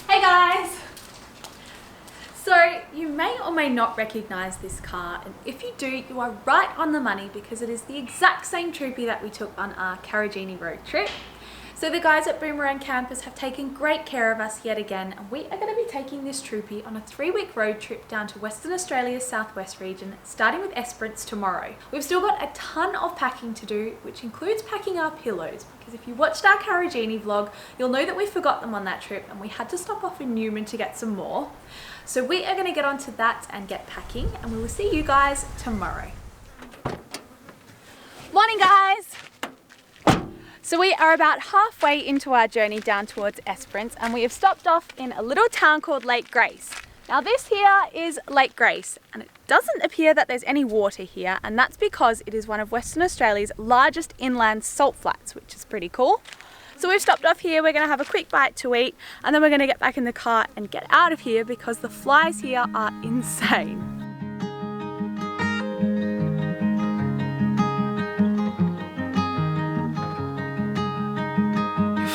Hey guys! So you may or may not recognise this car, and if you do, you are right on the money because it is the exact same Troopy that we took on our Karijini road trip. So the guys at Boomerang Campers have taken great care of us yet again, and we are going to be taking this Troopy on a 3-week road trip down to Western Australia's southwest region, starting with Esperance tomorrow. We've still got a ton of packing to do, which includes packing our pillows, because if you watched our Karijini vlog, you'll know that we forgot them on that trip and we had to stop off in Newman to get some more. So we are going to get onto that and get packing, and we will see you guys tomorrow. Morning guys! So we are about halfway into our journey down towards Esperance, and we have stopped off in a little town called Lake Grace. Now this here is Lake Grace, and it doesn't appear that there's any water here, and that's because it is one of Western Australia's largest inland salt flats, which is pretty cool. So we've stopped off here, we're going to have a quick bite to eat, and then we're going to get back in the car and get out of here because the flies here are insane.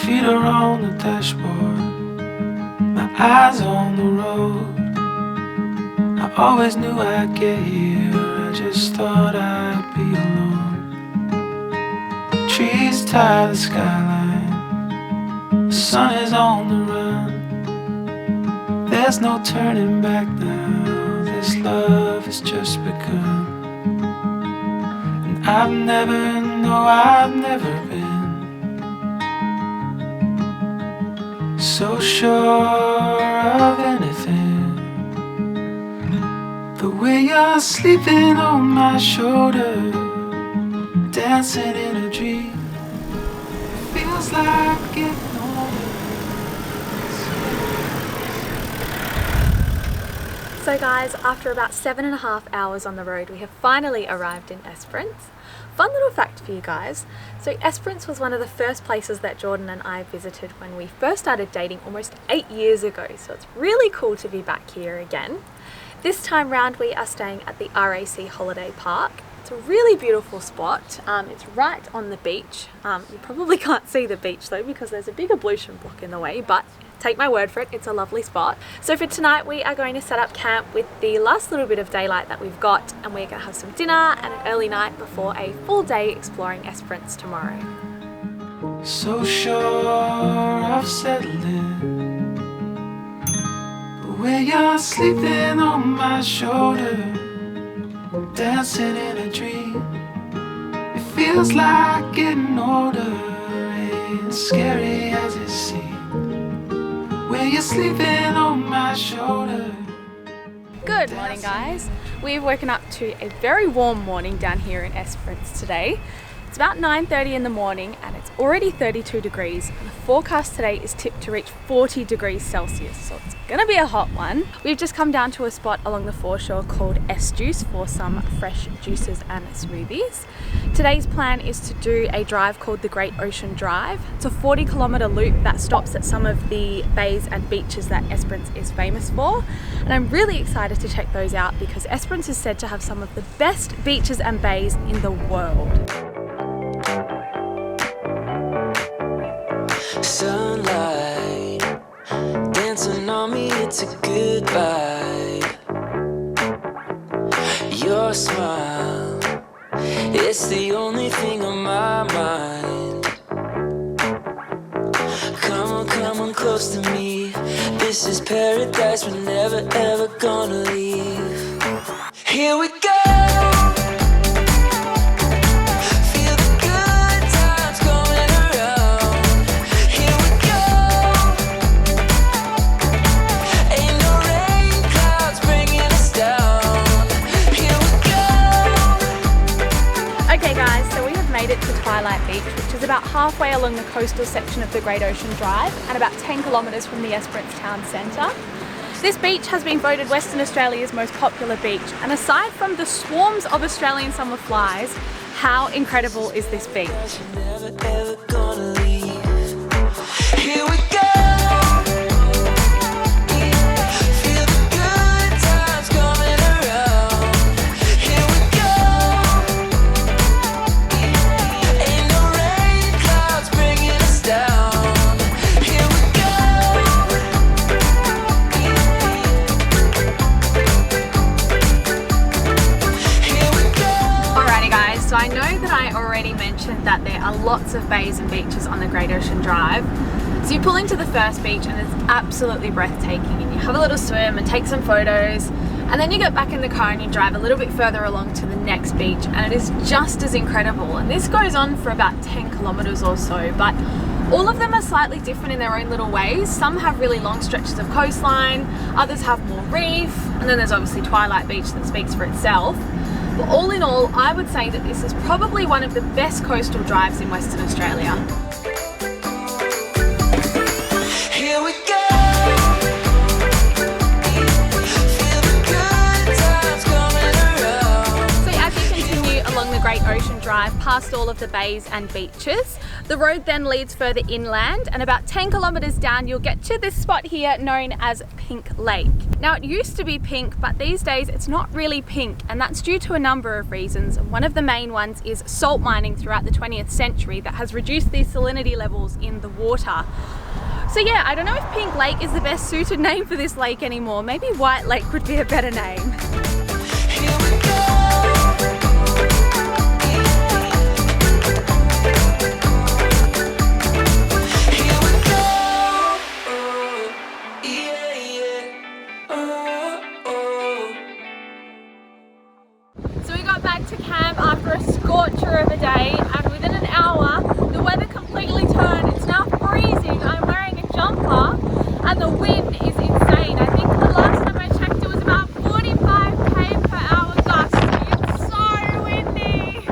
Feet are on the dashboard, my eyes on the road. I always knew I'd get here, I just thought I'd be alone. Trees tie the skyline, the sun is on the run. There's no turning back now, this love has just begun. And I've never been so sure of anything. The way you're sleeping on my shoulder, dancing in a dream, it feels like getting older. So guys, after about 7.5 hours on the road, we have finally arrived in Esperance. Fun little fact for you guys. So Esperance was one of the first places that Jordan and I visited when we first started dating almost 8 years ago. So it's really cool to be back here again. This time round we are staying at the RAC Holiday Park. It's a really beautiful spot. It's right on the beach. You probably can't see the beach though because there's a big ablution block in the way, but take my word for it, it's a lovely spot. So for tonight we are going to set up camp with the last little bit of daylight that we've got, and we're going to have some dinner and an early night before a full day exploring Esperance tomorrow. So sure of settling, the way you're sleeping on my shoulder, dancing in a dream, it feels like getting older, ain't scary as it seems. Where you're sleeping on my shoulder. Good morning guys. We've woken up to a very warm morning down here in Esperance today. It's about 9:30 in the morning and it's already 32 degrees, and the forecast today is tipped to reach 40 degrees Celsius, so it's gonna be a hot one. We've just come down to a spot along the foreshore called S Juice for some fresh juices and smoothies. Today's plan is to do a drive called the Great Ocean Drive. It's a 40-kilometre loop that stops at some of the bays and beaches that Esperance is famous for, and I'm really excited to check those out because Esperance is said to have some of the best beaches and bays in the world. Sunlight dancing on me, it's a good vibe. Your smile, it's the only thing on my mind. Come on close to me. This is paradise, we're never ever gonna leave. Here we go. To Twilight Beach, which is about halfway along the coastal section of the Great Ocean Drive and about 10 kilometres from the Esperance town centre. This beach has been voted Western Australia's most popular beach, and aside from the swarms of Australian summer flies, how incredible is this beach? Never ever gonna leave. Here we go. So I know that I already mentioned that there are lots of bays and beaches on the Great Ocean Drive. So you pull into the first beach and it's absolutely breathtaking, and you have a little swim and take some photos, and then you get back in the car and you drive a little bit further along to the next beach, and it is just as incredible. And this goes on for about 10 kilometers or so, but all of them are slightly different in their own little ways. Some have really long stretches of coastline, others have more reef, and then there's obviously Twilight Beach that speaks for itself. But all in all, I would say that this is probably one of the best coastal drives in Western Australia. Here we go. Feel the good times coming around. So as you continue along the Great Ocean Drive past all of the bays and beaches, the road then leads further inland, and about 10 kilometers down you'll get to this spot here known as Pink Lake. Now it used to be pink, but these days it's not really pink, and that's due to a number of reasons. One of the main ones is salt mining throughout the 20th century that has reduced the salinity levels in the water. So yeah, I don't know if Pink Lake is the best suited name for this lake anymore. Maybe White Lake would be a better name. Here we go. Here we go. Oh, yeah, yeah. Oh. So we got back to camp after a scorcher of a day, and within an hour the weather completely turned. It's now freezing. I'm wearing a jumper and the wind is insane. I think the last time I checked it was about 45 km/h gusts. It's so windy.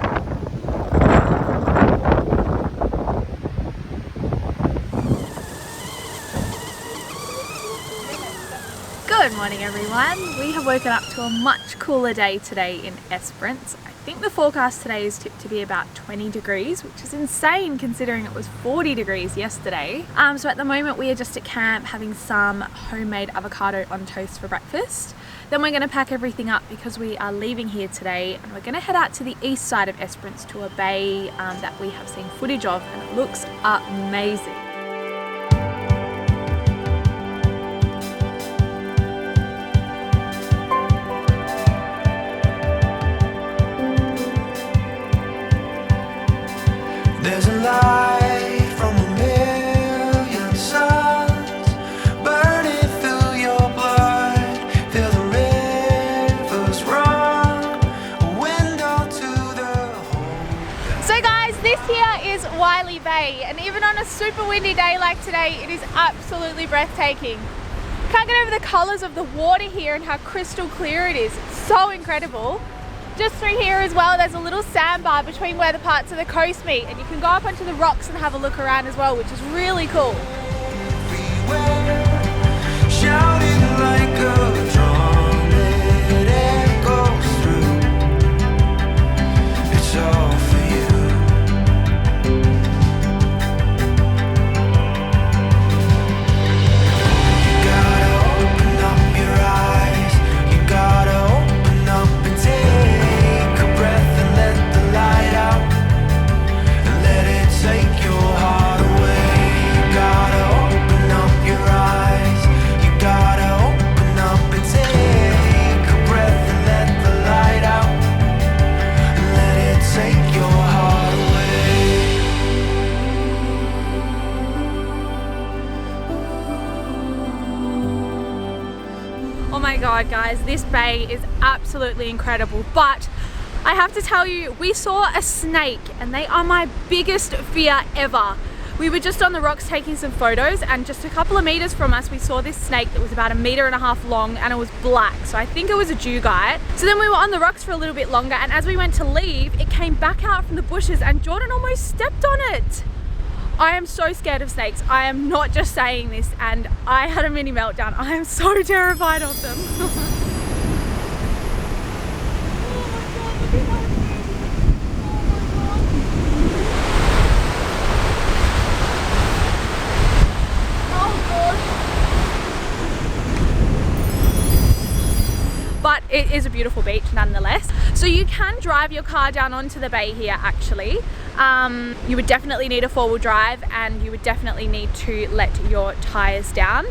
Good morning everyone. We have woken up to a much cooler day today in Esperance. I think the forecast today is tipped to be about 20 degrees, which is insane considering it was 40 degrees yesterday. So at the moment we are just at camp having some homemade avocado on toast for breakfast. Then we're going to pack everything up because we are leaving here today, and we're going to head out to the east side of Esperance to a bay that we have seen footage of, and it looks amazing. There's a light from a million suns burning through your blood. Feel the rivers run, a window to the whole. So guys, this here is Wylie Bay, and even on a super windy day like today, it is absolutely breathtaking. Can't get over the colours of the water here and how crystal clear it is. It's so incredible. Just through here as well, there's a little sandbar between where the parts of the coast meet, and you can go up onto the rocks and have a look around as well, which is really cool. Shouting like a drum, it echoes through. It's all for you. You gotta open up your eyes. You gotta open up and take a breath and let the light out, and let it take your heart away. You gotta open up your eyes. You gotta open up and take a breath and let the light out, and let it take your heart away. Oh my god guys, this bay is absolutely incredible, but I have to tell you, we saw a snake, and they are my biggest fear ever. We were just on the rocks taking some photos, and just a couple of meters from us we saw this snake that was about 1.5 meters long, and it was black, so I think it was a dugite. So then we were on the rocks for a little bit longer, and as we went to leave, it came back out from the bushes and Jordan almost stepped on it. I am so scared of snakes. I am not just saying this, and I had a mini meltdown. I am so terrified of them. But it is a beautiful beach nonetheless. So you can drive your car down onto the bay here actually. You would definitely need a four-wheel drive, and you would definitely need to let your tires down.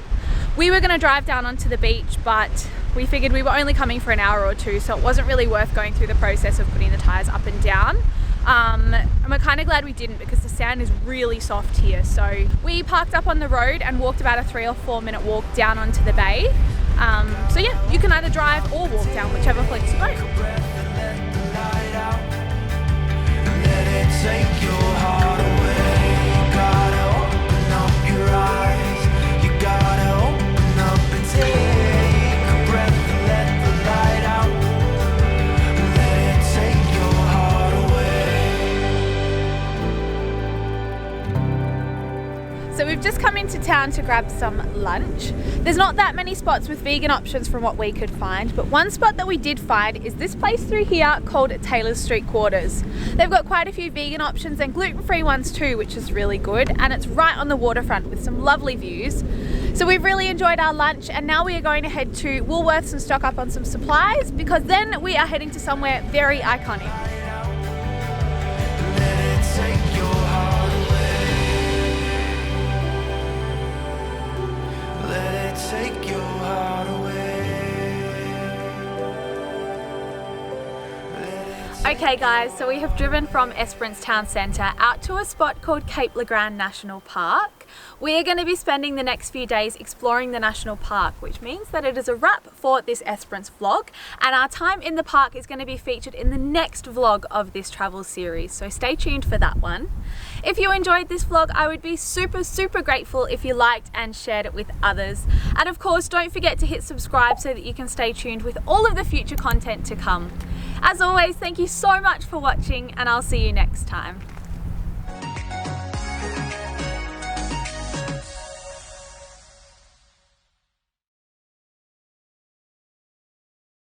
We were gonna drive down onto the beach, but we figured we were only coming for an hour or two, so it wasn't really worth going through the process of putting the tires up and down. and we're kind of glad we didn't because the sand is really soft here. So we parked up on the road and walked about a 3 or 4 minute walk down onto the bay. So yeah, you can either drive or walk down, whichever floats your boat. Take your heart away. You gotta open up your eyes. You gotta open up and take a breath and let the light out. Let it take your heart away. So we've just come into town to grab some lunch. There's not that many spots with vegan options from what we could find, but one spot that we did find is this place through here called Taylor Street Quarters. They've got quite a few vegan options and gluten-free ones too, which is really good, and it's right on the waterfront with some lovely views. So we've really enjoyed our lunch, and now we are going to head to Woolworths and stock up on some supplies, because then we are heading to somewhere very iconic. Let it take your heart away. Let it take your heart away. Okay guys, so we have driven from Esperance Town Centre out to a spot called Cape Le Grand National Park. We are going to be spending the next few days exploring the national park, which means that it is a wrap for this Esperance vlog, and our time in the park is going to be featured in the next vlog of this travel series, so stay tuned for that one. If you enjoyed this vlog, I would be super grateful if you liked and shared it with others. And of course, don't forget to hit subscribe so that you can stay tuned with all of the future content to come. As always, thank you so much for watching, and I'll see you next time.